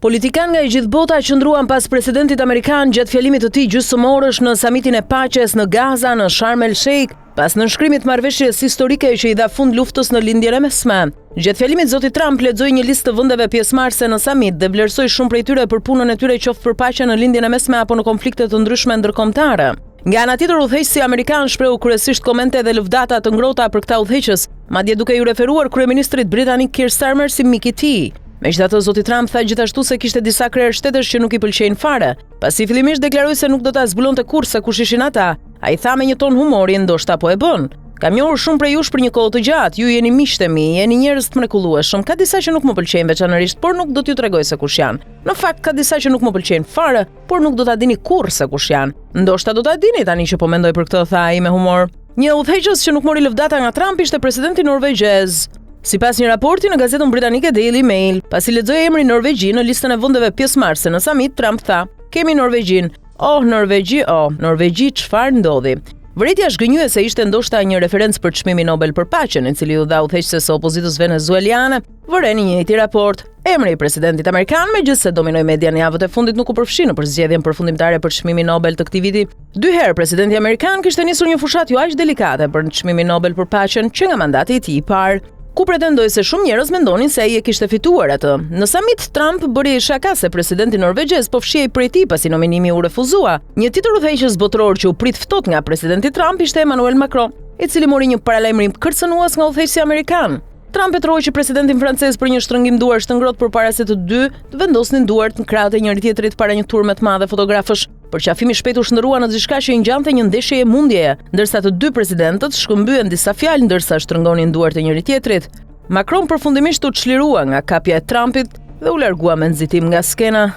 Politikan nga i gjithë bota qëndruan pas presidentit amerikan gjatë fjalimit të tij gjysmorësh në samitin e paqes në Gaza në Sharm el Sheikh, pas nënshkrimit marrëveshjes historike që i dha fund luftës në Lindjen e Mesme. Gjatë fjalimit zoti Trump lexoi një listë të vendeve pjesëmarrëse në samit dhe vlerësoi shumë prej tyre për punën e tyre qoftë për paqen në Lindjen e Mesme apo në konflikte të ndryshme ndërkombëtare. Nga ana tjetër, udhëheqësi amerikan shprehu kryesisht komente dhe lëvdata të ngrohta për këta udhëheqës, madje duke ju referuar kryeministrit britanik Keir Starmer si Mickey T. Megjithatë, zoti Trump tha gjithashtu se kishte disa krerë shtetesh që nuk i pëlqejnë fare. Pasi fillimisht deklaroi se nuk do ta zbulonte kurrë se kush ishin ata, ai tha me një ton humori ndoshta po e bën. Kam njohur shumë prej jush për një kohë të gjatë, ju jeni miqtë mi, jeni njerëz të mrekullueshëm. Ka disa që nuk më pëlqejnë veçanërisht, por nuk do t'ju tregoj se kush janë. Në fakt, ka disa që nuk më pëlqejnë fare, por nuk do ta dini kurrë se kush janë. Ndoshta do ta dini tani që po mendoj për këtë, tha ai me humor. Një udhëheqës që nuk mori lëvdata nga Trump ishte presidenti norvegjez. Sipas një raporti në gazetën britanike Daily Mail, pasi lexoi emrin Norvegji në listën e vendeve pjesëmarrëse në samit, Trump tha: "Kemi Norvegjin. Oh, Norvegji, çfarë ndodhi?" Vërejtja zhgënjyese ishte ndoshta një referencë për çmimin Nobel për paqen, i cili u dha udhëheqëses së opozitës venezueliane, vëre një njëjti raport. Emri i presidentit amerikan, megjithëse dominoi media në javët e fundit, nuk u përfshi në përzgjedhjen përfundimtare për çmimin Nobel të këtij viti. Dy herë presidenti amerikan kishte nisur një fushat jo aq delikate për çmimin Nobel për paqen që nga mandati i tij i parë, ku pretendoi se shumë njerëz mendonin se ai e kishte fituar atë. Në samit, Trump bëri shaka se presidenti norvegjez po fshihej prej tij pasi nominimi u refuzua. Një tjetër udhëheqës botror që u prit ftohtë nga presidenti Trump ishte Emmanuel Macron, i cili mori një paralajmërim kërcënues nga udhëheqësi amerikan. Trump e troi që presidentin francez për një shtërëngim duarsh të ngrohtë përpara se të dy të vendosnin duart në krahët e njëri tjetrit para një turme të madhe fotografësh. Përqafimi shpejt u shndërrua në diçka që i ngjante një ndeshje mundjeje, ndërsa të dy presidentët shkëmbyen disa fjalë ndërsa shtrëngonin duart e njëri tjetrit. Macron përfundimisht u çlirua nga kapja e Trumpit dhe u largua me nxitim nga skena.